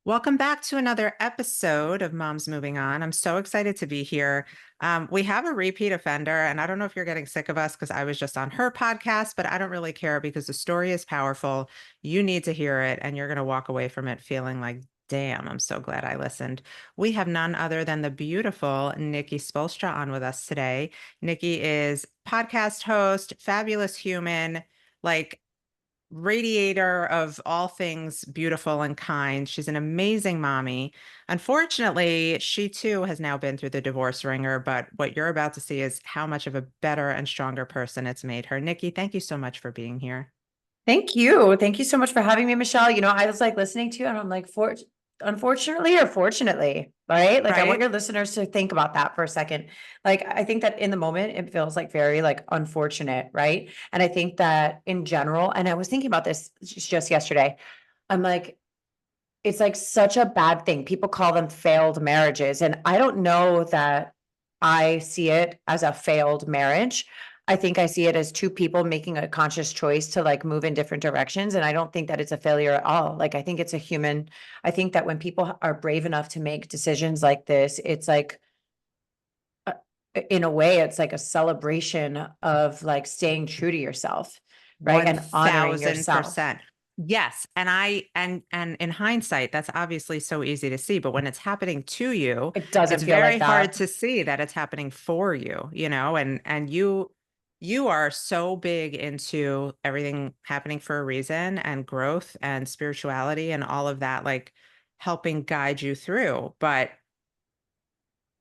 Welcome back to another episode of Moms Moving On. I'm so excited to be here. We have a repeat offender, and I don't know if you're getting sick of us because I was just on her podcast, but I don't really care because the story is powerful. You need to hear it, and you're going to walk away from it feeling like, damn, I'm so glad I listened. We have none other than the beautiful Nikki Spoelstra on with us today. Nikki is podcast host, fabulous human, like radiator of all things beautiful and kind. She's an amazing mommy. Unfortunately, she too has now been through the divorce ringer, but what you're about to see is how much of a better and stronger person it's made her. Nikki, thank you so much for being here. Thank you. Thank you so much for having me, Michelle. I was like listening to you and I'm like, unfortunately or fortunately, right? Like I want Right? your listeners to think about that for a second. Like I think that in the moment it feels like very like unfortunate, right? And I think that in general, and I was thinking about this just yesterday. I'm like, it's like such a bad thing. People call them failed marriages. And I don't know that I see it as a failed marriage. I think I see it as two people making a conscious choice to like move in different directions. And I don't think that it's a failure at all. Like, I think it's a human. I think that when people are brave enough to make decisions like this, it's like, uh, in a way, it's like a celebration of like staying true to yourself, right? And honoring yourself. 1000%. Yes. And in hindsight, that's obviously so easy to see, but when it's happening to you, It doesn't it's feel very like hard that. to see that it's happening for you, and you are so big into everything happening for a reason and growth and spirituality and all of that, like helping guide you through. But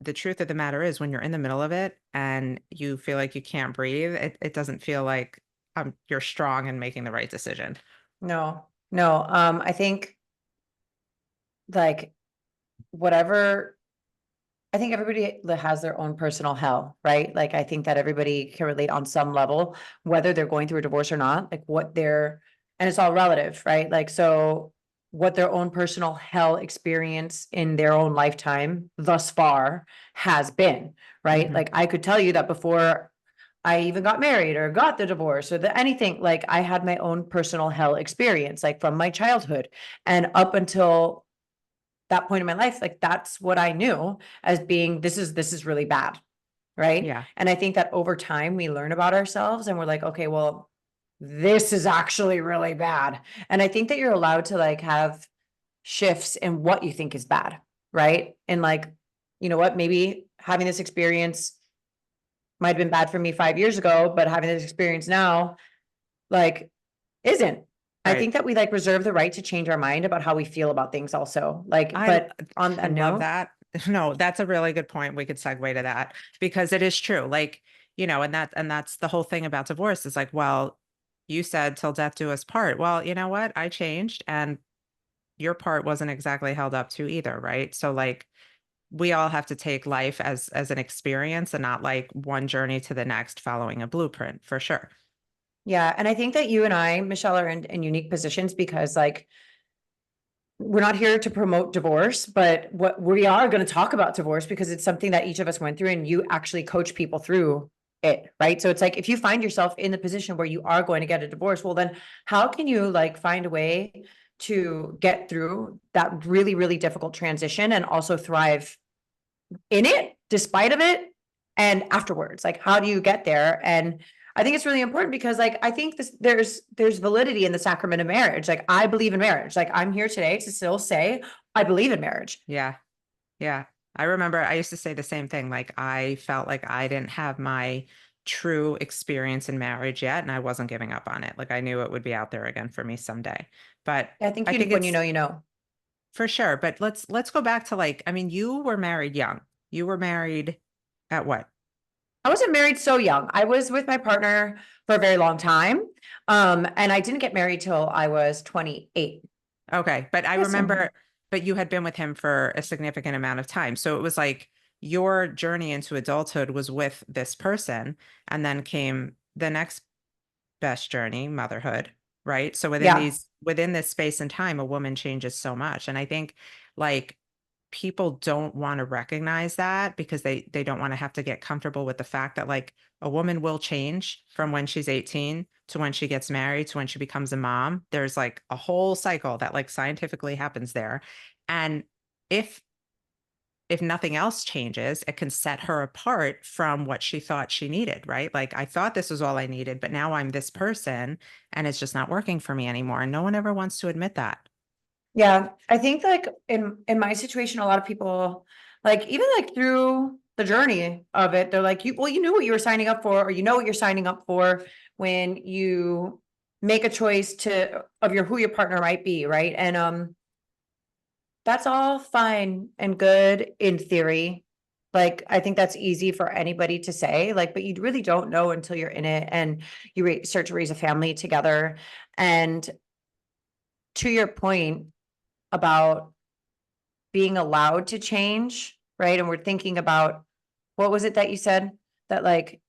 the truth of the matter is when you're in the middle of it and you feel like you can't breathe, it doesn't feel like you're strong and making the right decision. No, no. I think like whatever, I think everybody has their own personal hell, right? Like I think that everybody can relate on some level, whether they're going through a divorce or not, like what they're, and it's all relative, right? Like, so what their own personal hell experience in their own lifetime thus far has been, right? Mhm. Like I could tell you that before I even got married or got the divorce or anything, like I had my own personal hell experience, like from my childhood and up until that point in my life, like that's what I knew as being this is really bad. Right. Yeah. And I think that over time we learn about ourselves and we're like, okay, well, this is actually really bad. And I think that you're allowed to like have shifts in what you think is bad. Right. And like, you know what, maybe having this experience might have been bad for me 5 years ago, but having this experience now, like, isn't. I Right. think that we like reserve the right to change our mind about how we feel about things also. Like, I but on I a love note, that. No, that's a really good point. We could segue to that because it is true. Like, and that's the whole thing about divorce is like, well, you said till death do us part. Well, you know what? I changed and your part wasn't exactly held up to either, right? So like we all have to take life as an experience and not like one journey to the next following a blueprint for sure. yeah. And I think that you and I, Michelle, are in unique positions because like we're not here to promote divorce, but what we are going to talk about divorce because it's something that each of us went through and you actually coach people through it, right? So it's like if you find yourself in the position where you are going to get a divorce, well, then how can you like find a way to get through that really, really difficult transition and also thrive in it, despite of it, and afterwards? Like, how do you get there? And I think it's really important because, like, I think there's validity in the sacrament of marriage. Like, I believe in marriage. Like, I'm here today to still say I believe in marriage. Yeah. Yeah. I remember I used to say the same thing. Like I felt like I didn't have my true experience in marriage yet, and I wasn't giving up on it. Like I knew it would be out there again for me someday. But I think I you think when you it's know, you know. for sure. But let's go back to like, I mean, you were married young. You were married at what? I wasn't married so young. I was with my partner for a very long time, and I didn't get married till I was 28. Okay. But I Yeah, so remember, but you had been with him for a significant amount of time. So it was like your journey into adulthood was with this person, and then came the next best journey, motherhood, right? So yeah. within this space and time, a woman changes so much. And I think like people don't want to recognize that because they don't want to have to get comfortable with the fact that like a woman will change from when she's 18 to when she gets married to when she becomes a mom. There's like a whole cycle that like scientifically happens there. And if if nothing else changes, it can set her apart from what she thought she needed, right? Like, I thought this was all I needed, but now I'm this person and it's just not working for me anymore. And no one ever wants to admit that. Yeah, I think like in my situation, a lot of people, like even like through the journey of it, they're like, you knew what you were signing up for, or you know what you're signing up for when you make a choice to of your who your partner might be, right? And that's all fine and good in theory. Like, I think that's easy for anybody to say, like, but you really don't know until you're in it and you start to raise a family together. And to your point about being allowed to change, right? And we're thinking about, what was it that you said that like,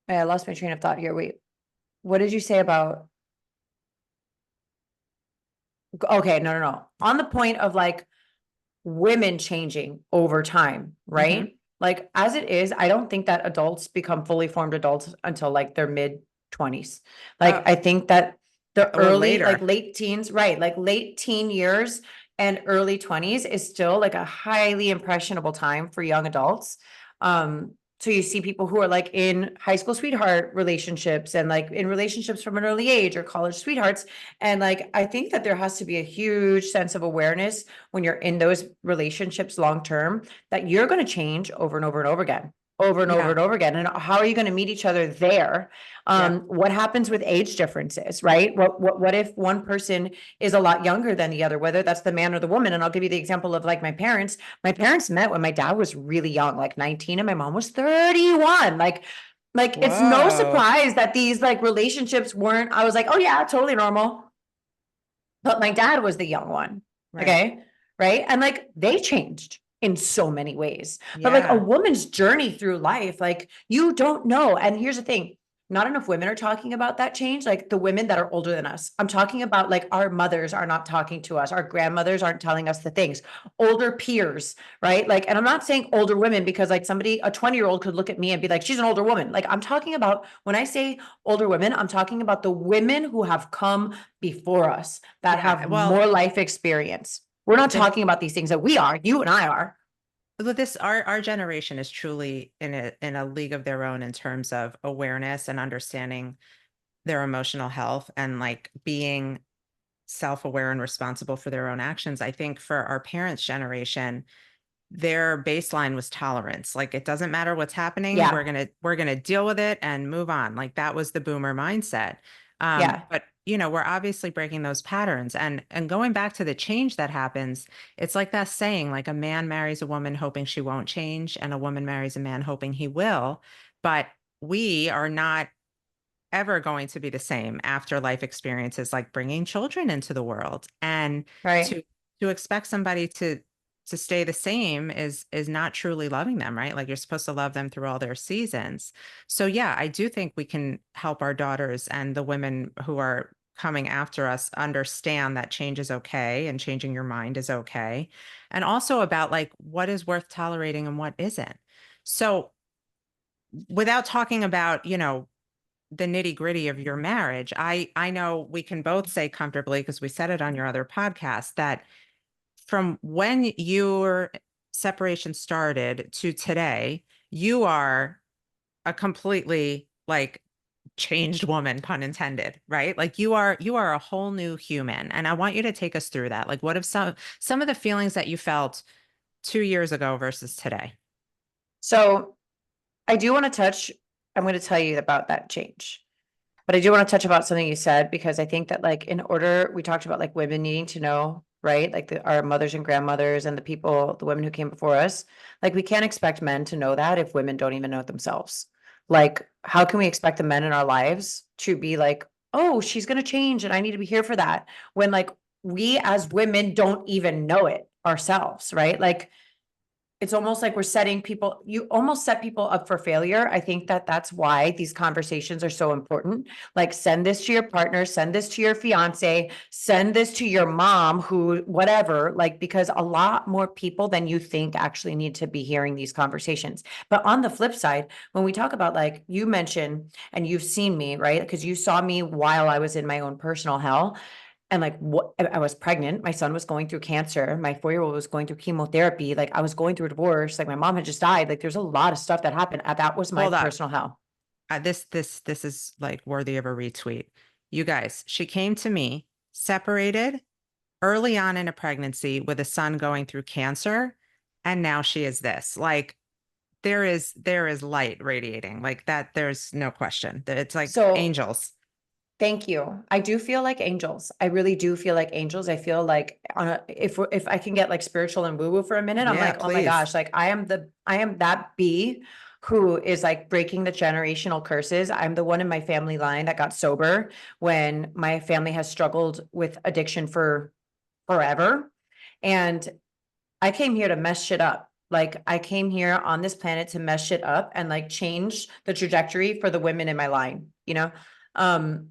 I lost my train of thought here. Wait, what did you say about, okay, no. On the point of like women changing over time, Hmm. right? Like as it is, I don't think that adults become fully formed adults until like their mid-20s. Like I think that the Or early, like later. late teens, right? Like late teen years and early 20s is still like a highly impressionable time for young adults. So you see people who are like in high school sweetheart relationships and like in relationships from an early age or college sweethearts. And like I think that there has to be a huge sense of awareness when you're in those relationships long term that you're going to change over and over and over again, over and over Yeah. and over again. And how are you going to meet each other there? Yep. What happens with age differences, right? What if one person is a lot younger than the other, whether that's the man or the woman? And I'll give you the example of like my parents. My parents met when my dad was really young, like 19, and my mom was 31. Like it's no Whoa. surprise that these like relationships weren't, I was like, oh yeah, totally normal. But my dad was the young one. Right. Okay. Right. And like they changed in so many ways. But like a Yeah. woman's journey through life, like you don't know. And here's the thing, not enough women are talking about that change. Like the women that are older than us, I'm talking about like our mothers are not talking to us. Our grandmothers aren't telling us the things, older peers, right? Like, and I'm not saying older women because like somebody, a 20-year-old could look at me and be like, she's an older woman. Like I'm talking about, when I say older women, I'm talking about the women who have come before us that Yeah. have Well, more life experience. We're not the talking about these things that we are, you and I are. this our generation is truly in a league of their own in terms of awareness and understanding their emotional health and like being self-aware and responsible for their own actions. I think for our parents' generation, their baseline was tolerance. Like it doesn't matter what's happening, Yeah. we're gonna deal with it and move on. Like that was the boomer mindset. Yeah. But we're obviously breaking those patterns and going back to the change that happens. It's like that saying, like a man marries a woman hoping she won't change, and a woman marries a man hoping he will. But we are not ever going to be the same after life experiences like bringing children into the world. And Right. to expect somebody to stay the same is not truly loving them, right? Like you're supposed to love them through all their seasons. So yeah, I do think we can help our daughters and the women who are coming after us understand that change is okay and changing your mind is okay. And also about like what is worth tolerating and what isn't. So without talking about, the nitty gritty of your marriage, I know we can both say comfortably, because we said it on your other podcast, that from when your separation started to today, you are a completely like changed woman, pun intended, right? Like you are a whole new human. And I want you to take us through that. Like what if some of the feelings that you felt 2 years ago versus today? So I do want to touch, I'm going to tell you about that change. But I do want to touch about something you said, because I think that like in order, we talked about like women needing to know, right? Like our mothers and grandmothers and the people, the women who came before us. Like we can't expect men to know that if women don't even know it themselves. Like, how can we expect the men in our lives to be like, oh, she's gonna change and I need to be here for that, when like we as women don't even know it ourselves, right? Like it's almost like we're setting people, you almost set people up for failure. I think that that's why these conversations are so important. Like send this to your partner, send this to your fiance, send this to your mom, who, whatever, like, because a lot more people than you think actually need to be hearing these conversations. But on the flip side, when we talk about, like you mentioned, and you've seen me, right? Because you saw me while I was in my own personal hell. And like, what, I was pregnant. My son was going through cancer. My 4-year-old was going through chemotherapy. Like I was going through a divorce. Like my mom had just died. Like there's a lot of stuff that happened. That was my Hold up. personal hell. This is like worthy of a retweet. You guys, she came to me separated early on in a pregnancy with a son going through cancer, and now she is this. Like there is light radiating like that. There's no question that it's like So angels. thank you. I do feel like angels. I really do feel like angels. I feel like if I can get like spiritual and woo woo for a minute, I'm Yeah, like, oh my please. gosh, like I am that bee who is like breaking the generational curses. I'm the one in my family line that got sober when my family has struggled with addiction for forever. And I came here to mess shit up. Like I came here on this planet to mess shit up and like change the trajectory for the women in my line, you know? Um,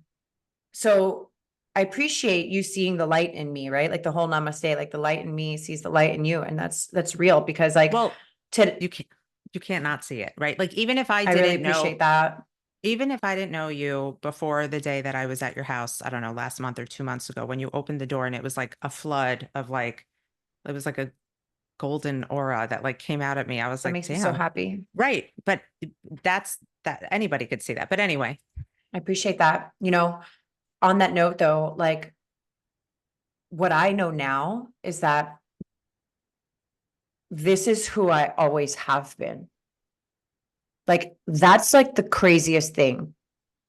so I appreciate you seeing the light in me, right? Like the whole namaste, like the light in me sees the light in you. And that's real because like Well, to, you can't not see it, right? Like even if I I really didn't know, appreciate that. even if I didn't know you before the day that I was at your house, I don't know, last month or 2 months ago, when you opened the door and it was like a flood of like, it was like a golden aura that like came out at me. I was That like, makes me so damn, happy. right. But that's that anybody could see that. But anyway, I appreciate that. You know, on that note though, like what I know now is that this is who I always have been. Like that's like the craziest thing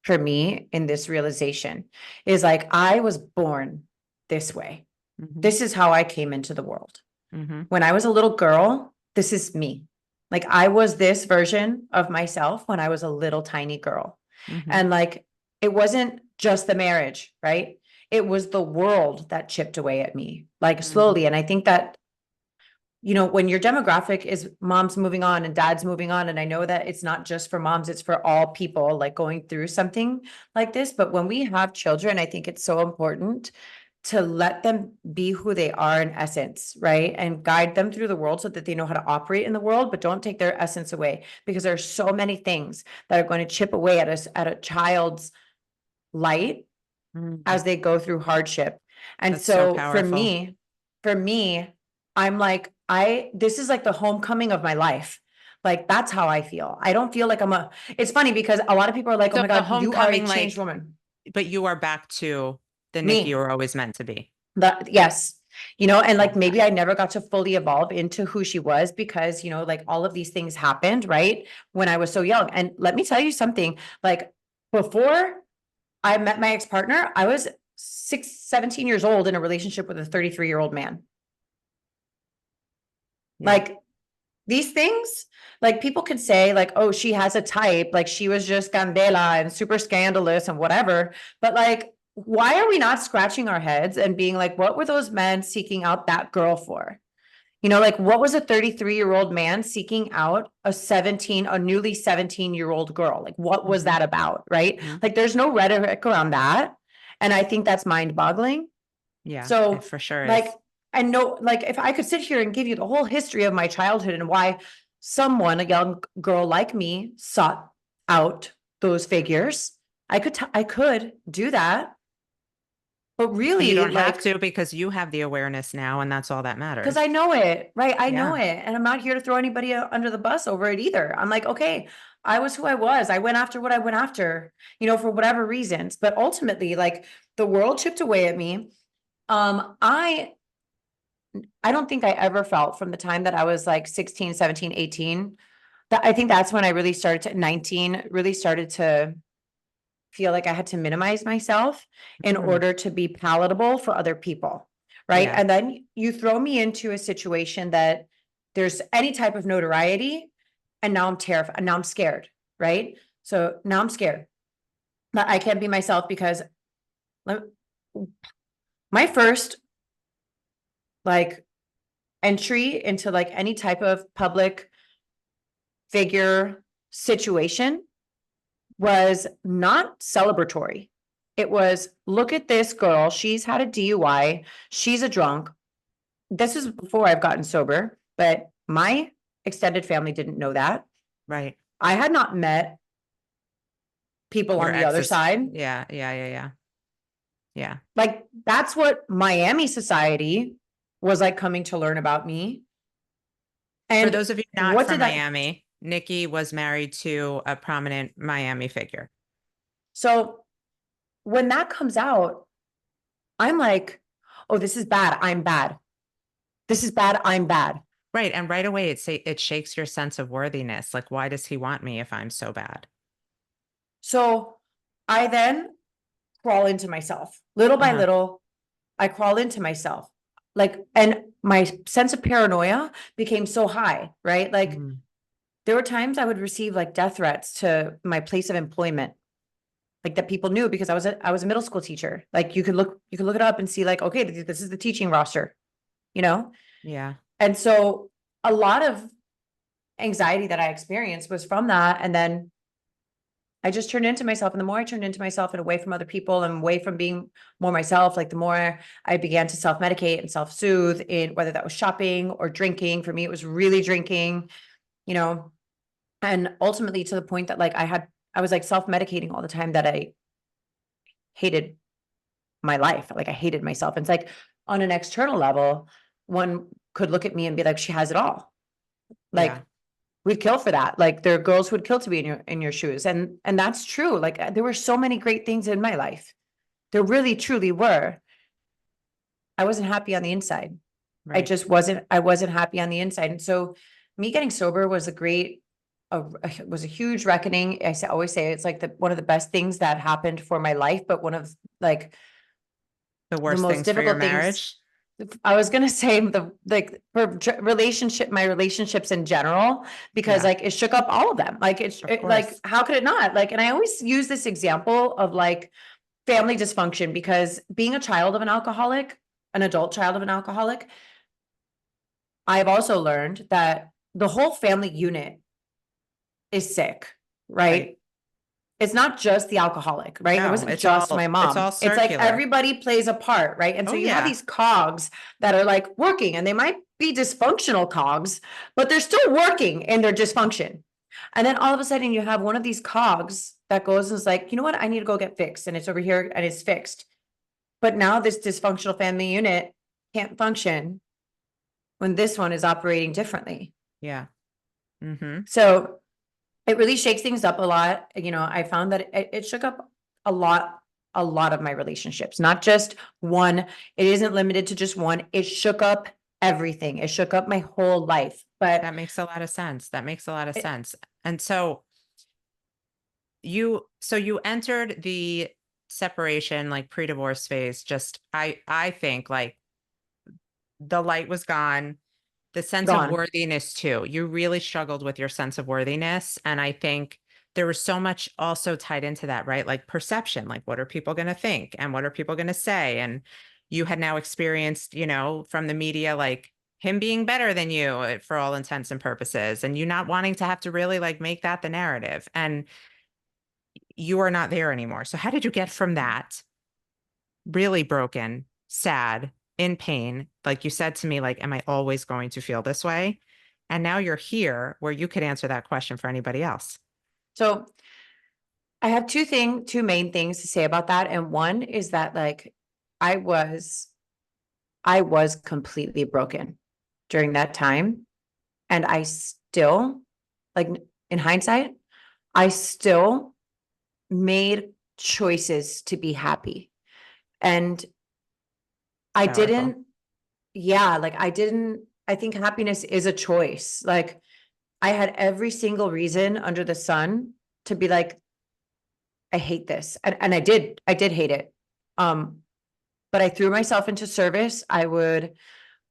for me in this realization is like I was born this way. hmm This is how I came into the world. hmm When I was a little girl, this is me. Like I was this version of myself when I was a little tiny girl. hmm And like it wasn't just the marriage, right? It was the world that chipped away at me, like hmm slowly. And I think that, you know, when your demographic is moms moving on and dads moving on, and I know that it's not just for moms, it's for all people like going through something like this. But when we have children, I think it's so important to let them be who they are in essence, right? And guide them through the world so that they know how to operate in the world, but don't take their essence away because there are so many things that are going to chip away at us at a child's light hmm as they go through hardship. And That's so so powerful. for me, I'm like, this is like the homecoming of my life. Like that's how I feel. I don't feel like it's funny because a lot of people are like, oh So my the God, you are a homecoming, changed like, woman. but you are back to the Nikki you Me, were always meant to be. yes. You know, and like Love that. maybe I never got to fully evolve into who she was because, you know, like all of these things happened, right? When I was so young. And let me tell you something, like before I met my ex-partner, I was 17 years old in a relationship with a 33-year-old man. Yeah. Like these things, like people could say like, oh, she has a type, like she was just candela and super scandalous and whatever. But like, why are we not scratching our heads and being like, what were those men seeking out that girl for? You know, like what was a 33-year-old man seeking out a newly 17-year-old girl? Like what was hmm that about? Right? hmm Like there's no rhetoric around that. And I think that's mind boggling. Yeah, it So for sure like, is. I know, like if I could sit here and give you the whole history of my childhood and why a young girl like me sought out those figures, I could do that. But But you really, don't have like, to because you have the awareness now, and that's all that because I matters. know it, right? I know Yeah. it. And I'm not here to throw anybody under the bus over it either. I'm like, okay, I was who I was. I went after what I went after, you know, for whatever reasons. But ultimately, like the world chipped away at me. Um, I I don't think I ever felt from the time that I was like 16, 17, 18. That I think that's when I really started to 19, really started to feel like I had to minimize myself in Mhm. order to be palatable for other people. Right. Yeah. And then you throw me into a situation that there's any type of notoriety. And now I'm terrified. Now I'm scared. Right. So now I'm scared that I can't be myself because let- my first like entry into like any type of public figure situation was not celebratory. It was, look at this girl. She's had a DUI. She's a drunk. This is before I've gotten sober, but my extended family didn't know that. Right. I had not met people Your on the other exes. side. Yeah. Yeah. Yeah. Yeah. Yeah. Like, that's what Miami society was like coming to learn about me. For And those of you not what from did that, Miami, Nikki was married to a prominent Miami figure. so when that comes out, I'm like, oh, this is bad. I'm bad. This is bad. I'm bad. Right. And right away it shakes your sense of worthiness. Like, why does he want me if I'm so bad? So I then crawl into myself little by Uh-huh. little. I crawl into myself. Like, and my sense of paranoia became so high, right? Like, Mhm. there were times I would receive like death threats to my place of employment, like that people knew because I was a middle school teacher. Like, you could look it up and see like, okay, this is the teaching roster, you know? Yeah. And so a lot of anxiety that I experienced was from that. And then I just turned into myself. And the more I turned into myself and away from other people and away from being more myself, like the more I began to self-medicate and self-soothe in whether that was shopping or drinking. For me, it was really drinking, you know, and ultimately to the point that like I was like self-medicating all the time that I hated my life. Like I hated myself. And it's like on an external level, one could look at me and be like, she has it all. Yeah. Like, we'd kill for that. Like, there are girls who would kill to be in your shoes. And that's true. Like, there were so many great things in my life. There really truly were. I wasn't happy on the inside. Right. I wasn't happy on the inside. And so me getting sober was was a huge reckoning. Always say it's like one of the best things that happened for my life, but one of like The the worst most things for your difficult things. marriage. I was gonna say my relationships in general, because Yeah, like it shook up all of them. Like of like, course. how could it not? Like, and I always use this example of like family dysfunction, because being a child of an alcoholic, an adult child of an alcoholic, I've also learned that the whole family unit is sick, Right. right? It's not just the alcoholic, right? It No, wasn't just my it's all mom. It's like circular. everybody plays a part, right? And so Oh you have yeah. these cogs that are like working, and they might be dysfunctional cogs, but they're still working in their dysfunction. And then all of a sudden you have one of these cogs that goes and is like, you know what? I need to go get fixed. And it's over here and it's fixed. But now this dysfunctional family unit can't function when this one is operating differently. Yeah. Mm-hmm. So it really shakes things up a lot. You know, I found that it shook up a a lot of my relationships, not just one. It isn't limited to just one. It shook up everything. It shook up my whole life. But That makes a lot of sense. That makes a lot of it, sense. And so you entered the separation, like pre-divorce phase, just I think like the light was gone, the sense of gone. worthiness too. You really struggled with your sense of worthiness. And I think there was so much also tied into that, right? Like perception, like what are people going to think and what are people going to say? And you had now experienced, from the media, like him being better than you for all intents and purposes, and you not wanting to have to really like make that the narrative. And you are not there anymore. So how did you get from that really broken, sad, in pain? Like you said to me, like, am I always going to feel this way? And now you're here where you could answer that question for anybody else. So I have two main things to say about that. And one is that like I was, I was completely broken during that time. And I still, like, in hindsight, I still made choices to be happy. And I Powerful. didn't, yeah, like I think happiness is a choice. Like, I had every single reason under the sun to be like, I hate this. And I did hate it. Um, but I threw myself into service. I would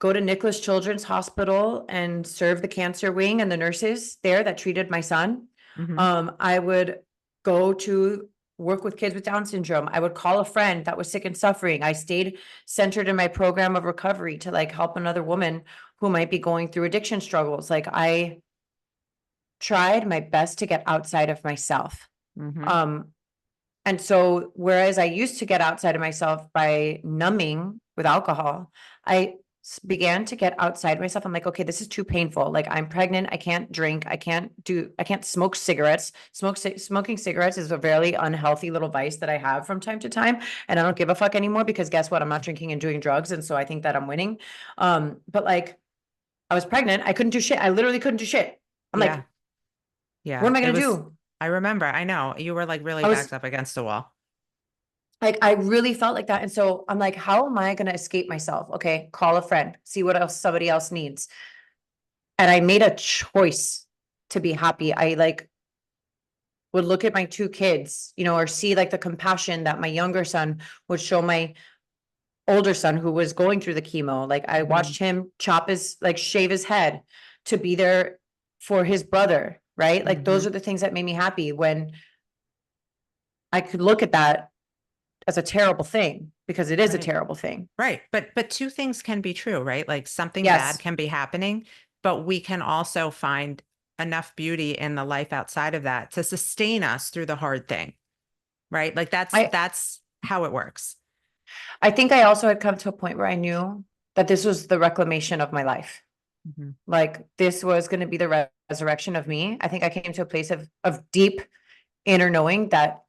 go to Nicholas Children's Hospital and serve the cancer wing and the nurses there that treated my son. Hmm. I would go to work with kids with Down syndrome. I would call a friend that was sick and suffering. I stayed centered in my program of recovery to like help another woman who might be going through addiction struggles. Like, I tried my best to get outside of myself. Hmm. Um, and so whereas I used to get outside of myself by numbing with alcohol, I began to get outside myself. I'm like, okay, this is too painful. Like I'm pregnant. I can't drink. I can't smoke cigarettes. Smoking cigarettes is a very unhealthy little vice that I have from time to time. And I don't give a fuck anymore because guess what? I'm not drinking and doing drugs. And so I think that I'm winning. But like I was pregnant. I couldn't do shit. I literally couldn't do shit. I'm Yeah. like, what Yeah. am I It going to was, do? I remember, I know you were like really I was backed up against the wall. like, I really felt like that. And so I'm like, how am I going to escape myself? Okay. Call a friend, see what else somebody else needs. And I made a choice to be happy. I like would look at my two kids, you know, or see like the compassion that my younger son would show my older son who was going through the chemo. Like I Mhm. watched him shave his head to be there for his brother, right? Like those Mhm. are the things that made me happy when I could look at that as a terrible thing because it is a Right. terrible thing. Right. But two things can be true, right? Like something bad Yes. can be happening, but we can also find enough beauty in the life outside of that to sustain us through the hard thing, right? Like I that's how it works. I think I also had come to a point where I knew that this was the reclamation of my life. Mhm. Like this was going to be the resurrection of me. I think I came to a place of deep inner knowing that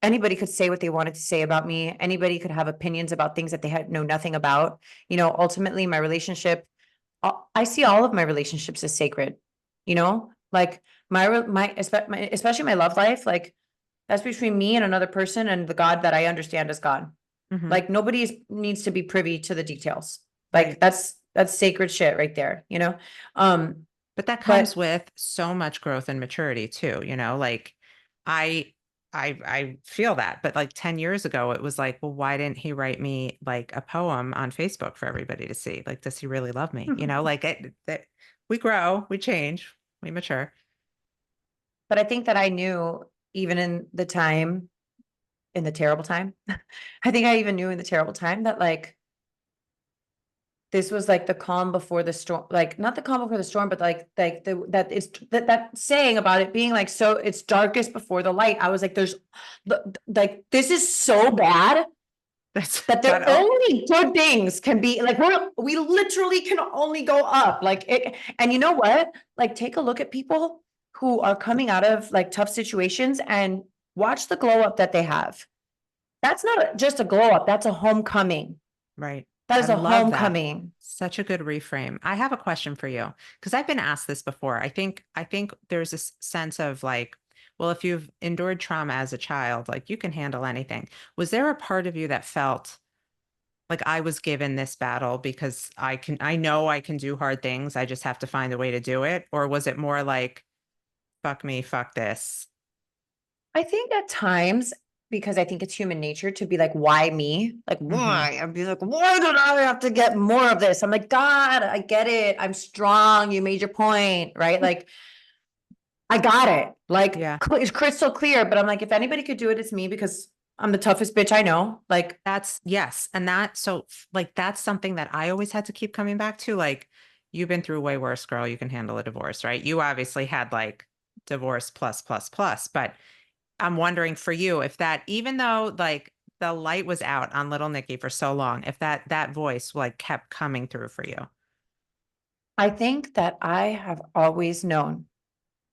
anybody could say what they wanted to say about me. Anybody could have opinions about things that they had know nothing about. You know, ultimately my relationship, I see all of my relationships as sacred, you know, like especially my love life, like that's between me and another person and the God that I understand as God. Mhm. Like nobody needs to be privy to the details. Right. Like that's sacred shit right there, you know? Um, But that comes but with so much growth and maturity too, like I I feel that, but like 10 years ago it was like, well, why didn't he write me like a poem on Facebook for everybody to see? Like, does he really love me? Like we grow, we change, we mature. but I think that I knew even in the terrible time, I think I even knew in the terrible time that like this was like the calm before the storm, like not the calm before the storm, but like that saying about it being like so it's darkest before the light. I was like, like this is so bad That's that but the only good things can be like we literally can only go up. Like it, and you know what? Like take a look at people who are coming out of like tough situations and watch the glow up that they have. That's not just a glow up, that's a homecoming. right. That I is a love that. homecoming. Such a good reframe. I have a question for you because I've been asked this before. I think there's this sense of like, well, if you've endured trauma as a child, like you can handle anything. Was there a part of you that felt like I was given this battle because I know I can do hard things. I just have to find a way to do it? Or was it more like, fuck me, fuck this? I think at times, because I think it's human nature to be like, why me? Like, Hmm. why? I'd be like, why did I have to get more of this? I'm like, God, I get it. I'm strong. You made your point, right? Like, I got it. Like, Yeah. it's crystal clear. But I'm like, if anybody could do it, it's me because I'm the toughest bitch I know. Like, That's yes. And like that's something that I always had to keep coming back to. Like, you've been through way worse, girl. You can handle a divorce, right? You obviously had like divorce plus plus plus, but I'm wondering for you if that, even though like the light was out on little Nikki for so long, if that voice like kept coming through for you. I think that I have always known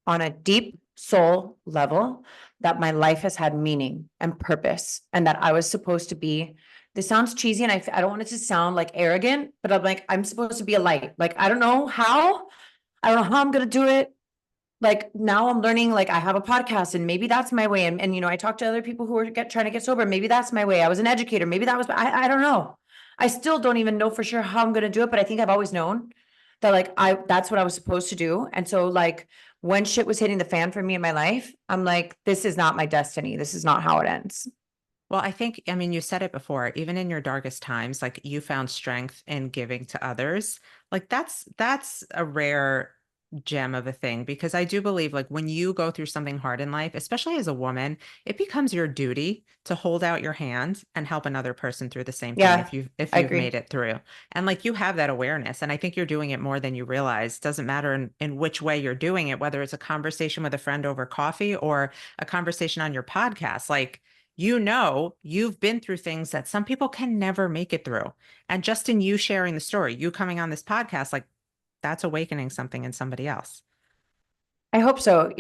on a deep soul level that my life has had meaning and purpose and that I was supposed to be. This sounds cheesy and I don't want it to sound like arrogant, but I'm like, I'm supposed to be a light. Like, I don't know how. I don't know how I'm going to do it. Like now I'm learning, like I have a podcast and maybe that's my way. And you know, I talk to other people who are trying to get sober. Maybe that's my way. I was an educator. Maybe that was, I don't know. I still don't even know for sure how I'm going to do it, but I think I've always known that like that's what I was supposed to do. And so like when shit was hitting the fan for me in my life, I'm like, this is not my destiny. This is not how it ends. Well, I mean, you said it before, even in your darkest times, like you found strength in giving to others. Like that's a rare gem of a thing because I do believe like when you go through something hard in life, especially as a woman, it becomes your duty to hold out your hand and help another person through the same thing Yeah, if I you've made agree. it through. And like you have that awareness and I think you're doing it more than you realize. Doesn't matter in which way you're doing it, whether it's a conversation with a friend over coffee or a conversation on your podcast. Like you know, you've been through things that some people can never make it through. And just in you sharing the story, you coming on this podcast, like that's awakening something in somebody else. I hope so.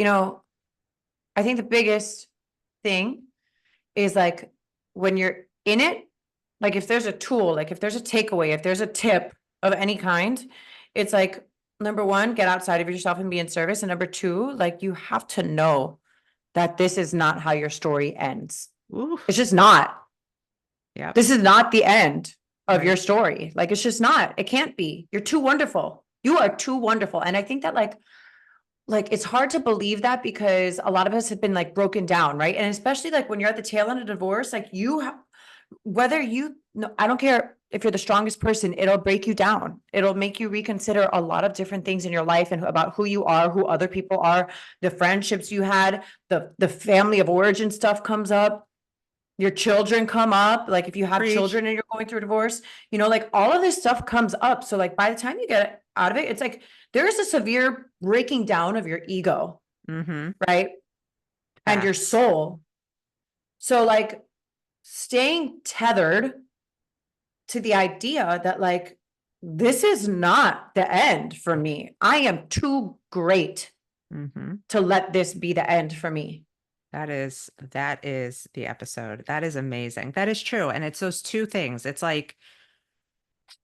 I think the biggest thing is like when you're in it, like if there's a tool, like if there's a takeaway, if there's a tip of any kind, it's like number one, get outside of yourself and be in service. And number two, like you have to know that this is not how your story ends. Ooh, It's just not. yep, This is not the end of your right. story. Like it's just not. It can't be. You're too wonderful. You are too wonderful. And I think that like it's hard to believe that because a lot of us have been like broken down, right? And especially like when you're at the tail end of divorce, like whether you no, I don't care if you're the strongest person, it'll break you down. It'll make you reconsider a lot of different things in your life and about who you are, who other people are, the friendships you had, the family of origin stuff comes up, your children come up, like if you have Preach. children and you're going through a divorce, like all of this stuff comes up. So like by the time you get out of it, it's like there is a severe breaking down of your ego, Mm-hmm. right? And your Facts. soul. So like staying tethered to the idea that like this is not the end for me. I am too great Mm-hmm. to let this be the end for me. That is the episode. That is amazing. That is true. And it's those two things. It's like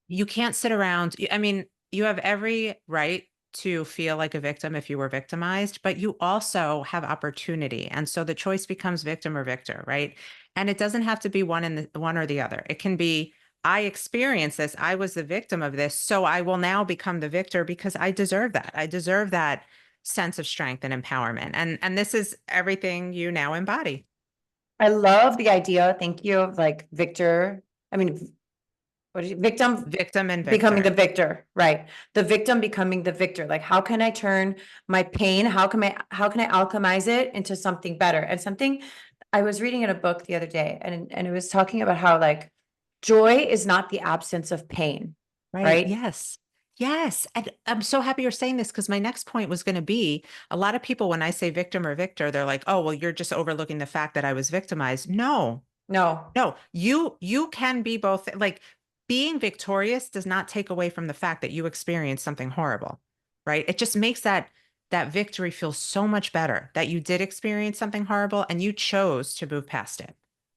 you can't sit around. I mean, you have every right to feel like a victim if you were victimized, but you also have opportunity. And so the choice becomes victim or victor, right? And it doesn't have to be one in the one or the other. It can be I experienced this, I was the victim of this, so I will now become the victor because I deserve that. I deserve that sense of strength and empowerment. And this is everything you now embody. I love the idea, thank you, of like Victor. I mean, what is it? Victim Victim and becoming the victor. victor, right? The victim becoming the victor. Like, how can I turn my pain? How can I alchemize it into something better? And something I was reading in a book the other day, and it was talking about how like joy is not the absence of pain, Right. right? Yes. Yes. And I'm so happy you're saying this because my next point was going to be a lot of people, when I say victim or victor, they're like, oh, well, you're just overlooking the fact that I was victimized. No, No. no, you can be both. Like being victorious does not take away from the fact that you experienced something horrible, right? It just makes that victory feel so much better that you did experience something horrible and you chose to move past it.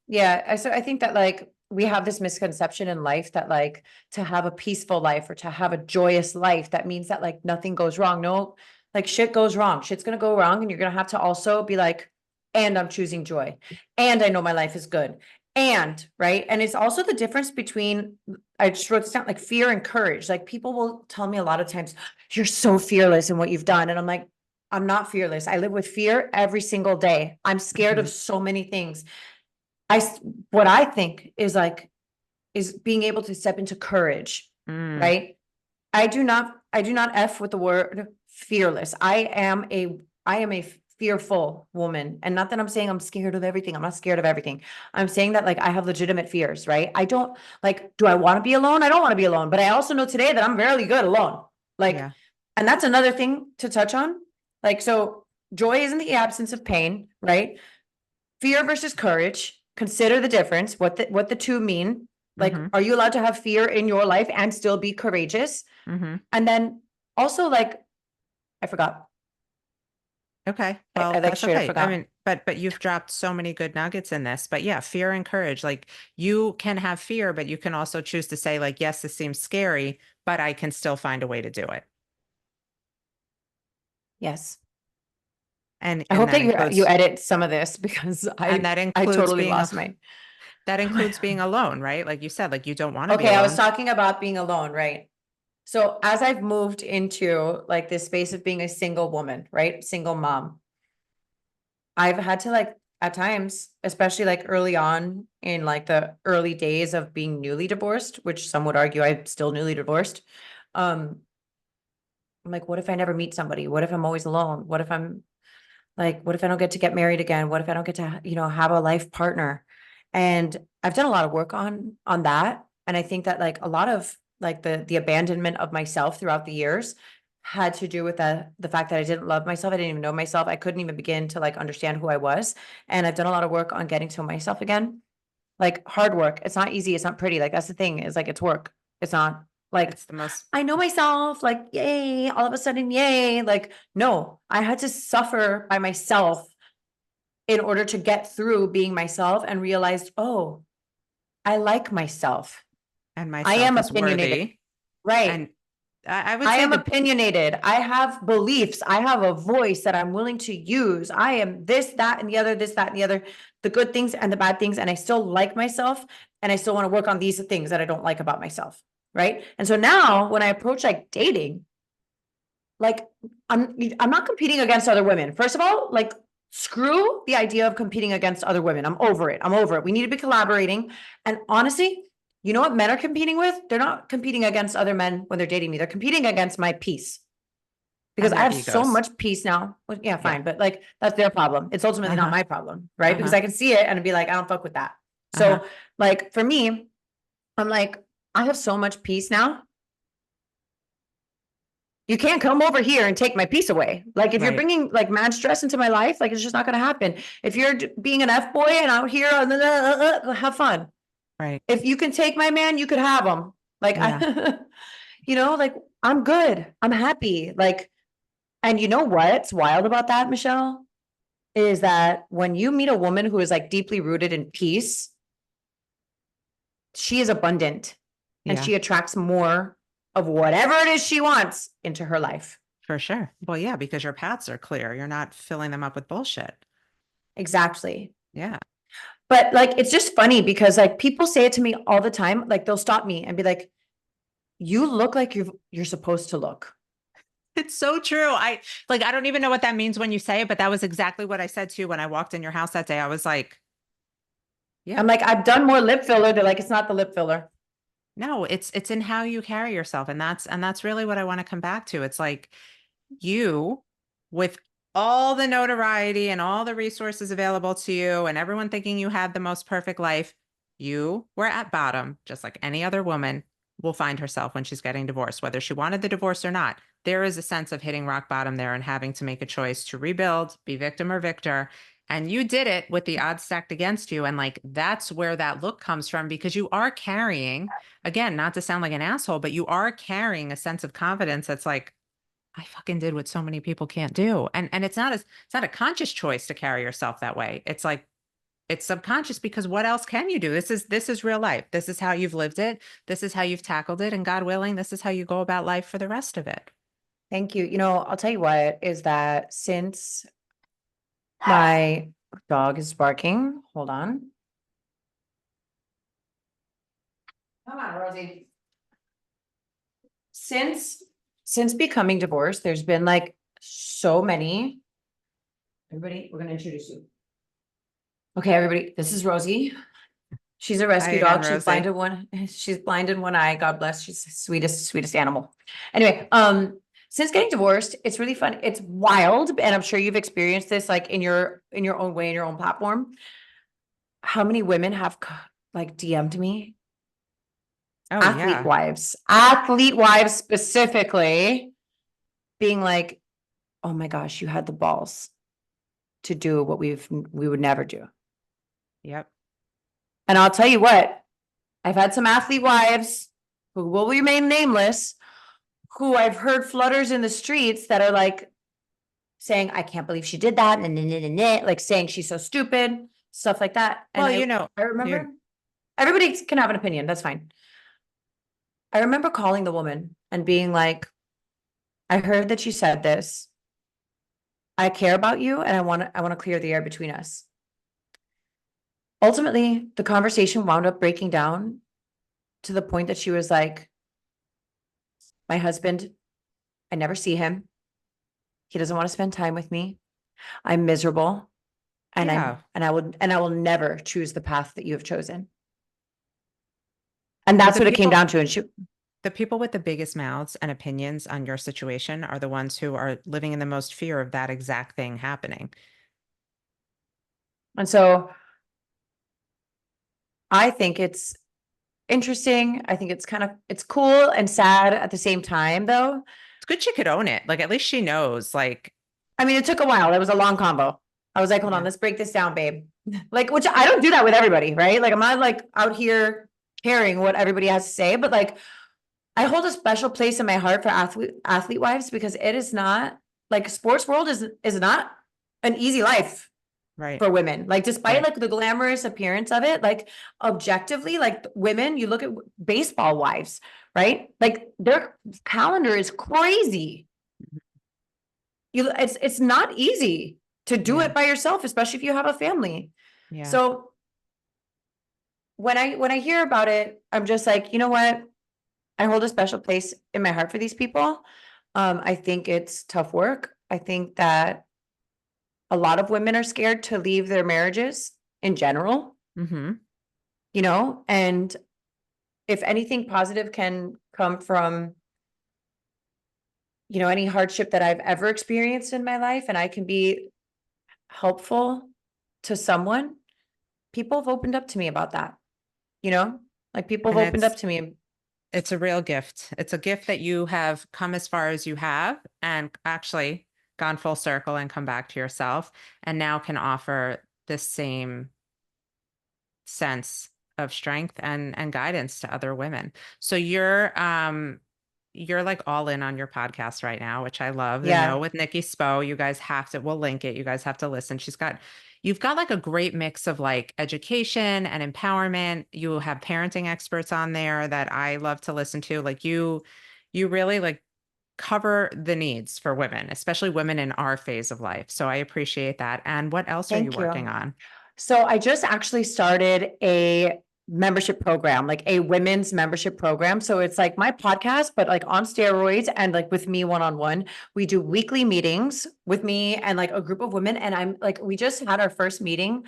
Yeah, so I think that like we have this misconception in life that like to have a peaceful life or to have a joyous life, that means that like nothing goes wrong. No, like shit goes wrong. Shit's gonna go wrong, and you're gonna have to also be like, and I'm choosing joy, and I know my life is good, and right. And it's also the difference between I just wrote this down like fear and courage. Like people will tell me a lot of times, you're so fearless in what you've done, and I'm like, I'm not fearless. I live with fear every single day. I'm scared of Mhm. so many things. What I think is like, is being able to step into courage, Mm, right? I do not F with the word fearless. I am a fearful woman. And not that I'm saying I'm scared of everything. I'm not scared of everything. I'm saying that like I have legitimate fears, right? I don't like, do I want to be alone? I don't want to be alone, but I also know today that I'm very good alone. Like, yeah. and that's another thing to touch on. Like, so joy isn't the absence of pain, right? Fear versus courage. Consider the difference, what the two mean. Like, Mm-hmm. are you allowed to have fear in your life and still be courageous? Mm-hmm. And then also like, I forgot. Okay. I Well, like that's straight up okay. I forgot. mean, but you've dropped so many good nuggets in this. But yeah, fear and courage. Like you can have fear, but you can also choose to say, like, yes, this seems scary, but I can still find a way to do it. Yes. And I and hope that that you includes edit some of this because and I totally lost my. that includes being alone, right? Like you said, like you don't want to be Okay, I was alone. talking about being alone, right? So as I've moved into like this space of being a single woman, right? Single mom, I've had to like at times, especially like early on in like the early days of being newly divorced, which some would argue I'm still newly divorced. Um, I'm like, what if I never meet somebody? What if I'm always alone? What if I don't get to get married again? What if I don't get to, have a life partner? And I've done a lot of work on that. And I think that like a lot of like the abandonment of myself throughout the years had to do with the fact that I didn't love myself. I didn't even know myself. I couldn't even begin to like understand who I was. And I've done a lot of work on getting to myself again. Like hard work. It's not easy. It's not pretty. Like that's the thing, is like it's work. It's not like It's the most, I know myself, like yay, all of a sudden, yay. Like, no, I had to suffer by myself in order to get through being myself and realized, oh, I like myself. and I am myself is opinionated. worthy. Right. And I would I say am the opinionated. I have beliefs. I have a voice that I'm willing to use. I am this, that, and the other, this, that, and the other, the good things and the bad things. And I still like myself. And I still want to work on these things that I don't like about myself. Right. And so now when I approach like dating, like I'm not competing against other women. First of all, like screw the idea of competing against other women. I'm over it. I'm over it. We need to be collaborating. And honestly, you know what men are competing with? They're not competing against other men when they're dating me. They're competing against my peace. Because and I their have so egos. much peace now. Well, yeah, Yeah. fine. But like that's their problem. It's ultimately not Uh-huh. my problem, right? Because Uh-huh. I can see it and be like, I don't fuck with that. Uh-huh. So like for me, I'm like, I have so much peace now. You can't come over here and take my peace away. Like if you're Right. bringing like mad stress into my life, like it's just not going to happen. If you're being an F boy and out here, have fun. Right. If you can take my man, you could have him. Like Yeah. I, like I'm good. I'm happy. Like, and you know what's wild about that, Michelle, is that when you meet a woman who is like deeply rooted in peace, she is abundant and Yeah. she attracts more of whatever it is she wants into her life. For sure. Well, yeah, because your paths are clear. You're not filling them up with bullshit. Exactly. Yeah. But like, it's just funny because like people say it to me all the time. Like they'll stop me and be like, you look like you're supposed to look. It's so true. I don't even know what that means when you say it, but that was exactly what I said to you when I walked in your house that day. I was like, yeah, I'm like, I've done more lip filler. They're like, it's not the lip filler. no, it's in how you carry yourself. And that's really what I want to come back to. It's like you with all the notoriety and all the resources available to you and everyone thinking you had the most perfect life, you were at bottom, just like any other woman will find herself when she's getting divorced, whether she wanted the divorce or not. There is a sense of hitting rock bottom there and having to make a choice to rebuild, be victim or victor. And you did it with the odds stacked against you. And like that's where that look comes from because you are carrying, again, not to sound like an asshole, but you are carrying a sense of confidence that's like, I fucking did what so many people can't do. And it's not a conscious choice to carry yourself that way. It's like it's subconscious because what else can you do? This is real life. This is how you've lived it. This is how you've tackled it. And God willing, this is how you go about life for the rest of it. Thank you. I'll tell you what is that since my dog is barking, hold on. Come on, Rosie. Since becoming divorced, there's been like so many. Everybody, we're gonna introduce you. Okay, everybody, this is Rosie. She's a Hi rescue again, dog. She's blind Rosie. in one. She's blind in one eye. God bless. She's the sweetest animal. Anyway, since getting divorced, it's really fun. It's wild, and I'm sure you've experienced this, like in your own way, in your own platform. How many women have like DM'd me? Oh yeah. Athlete wives specifically, being like, "Oh my gosh, you had the balls to do what we would never do." Yep. And I'll tell you what, I've had some athlete wives who will remain nameless, who I've heard flutters in the streets that are like saying, I can't believe she did that, and like saying she's so stupid, stuff like that. And Well, I you're remember everybody can have an opinion, that's fine. I remember calling the woman and being like, I heard that you said this. I care about you and I want to clear the air between us. Ultimately, the conversation wound up breaking down to the point that she was like, my husband, I never see him. He doesn't want to spend time with me. I'm miserable. And yeah. I will never choose the path that you have chosen. And But that's what it came down to. And the people with the biggest mouths and opinions on your situation are the ones who are living in the most fear of that exact thing happening. so I think it's interesting. I think it's it's cool and sad at the same time, though. It's good she could own it. Like, at least she knows, like, I mean, it took a while. It was a long combo. I was like, hold on, yeah, let's break this down, babe. Like, which I don't do that with everybody, right? Like, I'm not like out here caring what everybody has to say, but like, I hold a special place in my heart for athlete wives because it is not like sports world is not an easy life right, for women. Like, despite right. like the glamorous appearance of it, like objectively, like women, you look at baseball wives, right? Like their calendar is crazy. It's not easy to do Yeah, it by yourself, especially if you have a family. yeah. So when I hear about it, I'm just like, you know what? I hold a special place in my heart for these people. I think it's tough work. I think that a lot of women are scared to leave their marriages in general, Mm-hmm. and if anything positive can come from, any hardship that I've ever experienced in my life, and I can be helpful to someone, people have opened up to me about that, like people have And opened up to me. it's a real gift. It's a gift that you have come as far as you have and actually gone full circle and come back to yourself and now can offer the same sense of strength and guidance to other women. So you're like all in on your podcast right now, which I love. The Yeah, Know with Nikki Spo, you guys have to, we'll link it. You guys have to listen. You've got like a great mix of like education and empowerment. You have parenting experts on there that I love to listen to. Like you really like cover the needs for women, especially women in our phase of life. So I appreciate that. And what else are you thank working you. on? So I just actually started a membership program, like a women's membership program. So it's like my podcast, but like on steroids and like with me one-on-one. We do weekly meetings with me and like a group of women. And I'm like, we just had our first meeting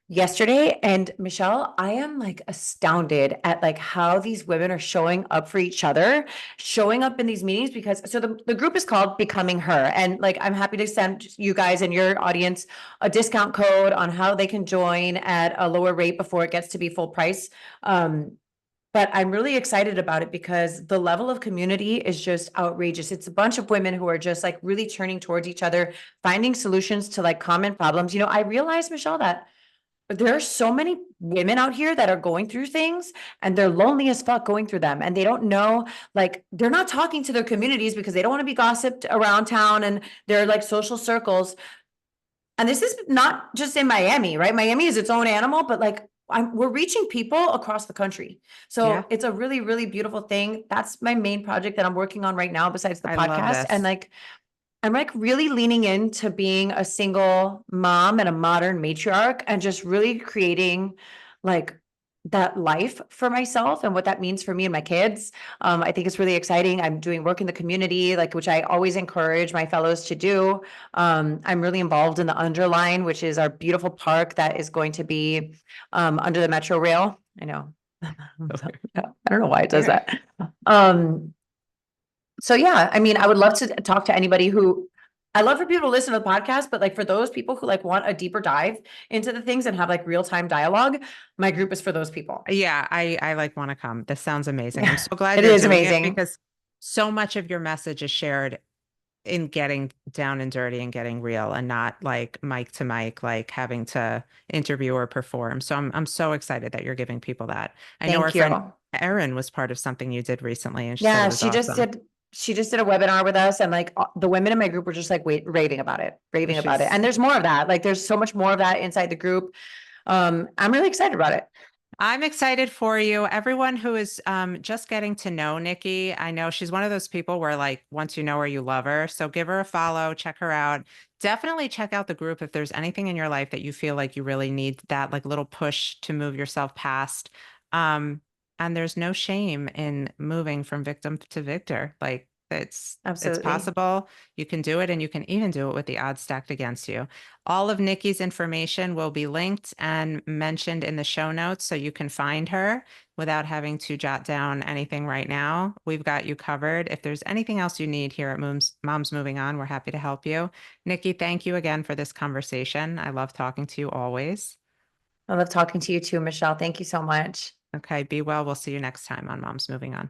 yesterday. And Michelle, I am like astounded at like how these women are showing up for each other, showing up in these meetings because so the group is called Becoming Her. And like I'm happy to send you guys and your audience a discount code on how they can join at a lower rate before it gets to be full price. But I'm really excited about it because the level of community is just outrageous. It's a bunch of women who are just like really turning towards each other, finding solutions to like common problems. I realized, Michelle, that there are so many women out here that are going through things and they're lonely as fuck going through them. And they don't know, like, they're not talking to their communities because they don't want to be gossiped around town and they're like social circles. And this is not just in Miami, right? Miami is its own animal, but like we're reaching people across the country. Yeah, So it's a really, really beautiful thing. That's my main project that I'm working on right now, besides the I love podcast. And this. like, I'm like really leaning into being a single mom and a modern matriarch and just really creating like that life for myself and what that means for me and my kids. I think it's really exciting. I'm doing work in the community, like which I always encourage my fellows to do. I'm really involved in the Underline, which is our beautiful park that is going to be under the Metro Rail. I know. I don't know why it does Yeah. that. Um, so yeah, I mean, I would love to talk to anybody who I love for people to listen to the podcast, but like for those people who like want a deeper dive into the things and have like real-time dialogue, my group is for those people. Yeah, I like want to come. This sounds amazing. I'm so glad It you're is doing it amazing. because so much of your message is shared in getting down and dirty and getting real and not like mic to mic, like having to interview or perform. So I'm so excited that you're giving people that. I know our Thank friend you. Erin was part of something you did recently and she said it Yeah, was awesome. she just did a webinar with us and like the women in my group were just like raving about it, raving about it. She's And there's more of that. Like there's so much more of that inside the group. I'm really excited about it. I'm excited for you. Everyone who is just getting to know Nikki, I know she's one of those people where like once you know her, you love her. So give her a follow, check her out. Definitely check out the group if there's anything in your life that you feel like you really need that like little push to move yourself past. Um, and there's no shame in moving from victim to victor. Like it's Absolutely. possible. You can do it and you can even do it with the odds stacked against you. All of Nikki's information will be linked and mentioned in the show notes so you can find her without having to jot down anything right now. We've got you covered. If there's anything else you need here at Mom's Moving On, we're happy to help you. Nikki, thank you again for this conversation. I love talking to you always. I love talking to you too, Michelle. Thank you so much. Okay, be well. We'll see you next time on Mom's Moving On.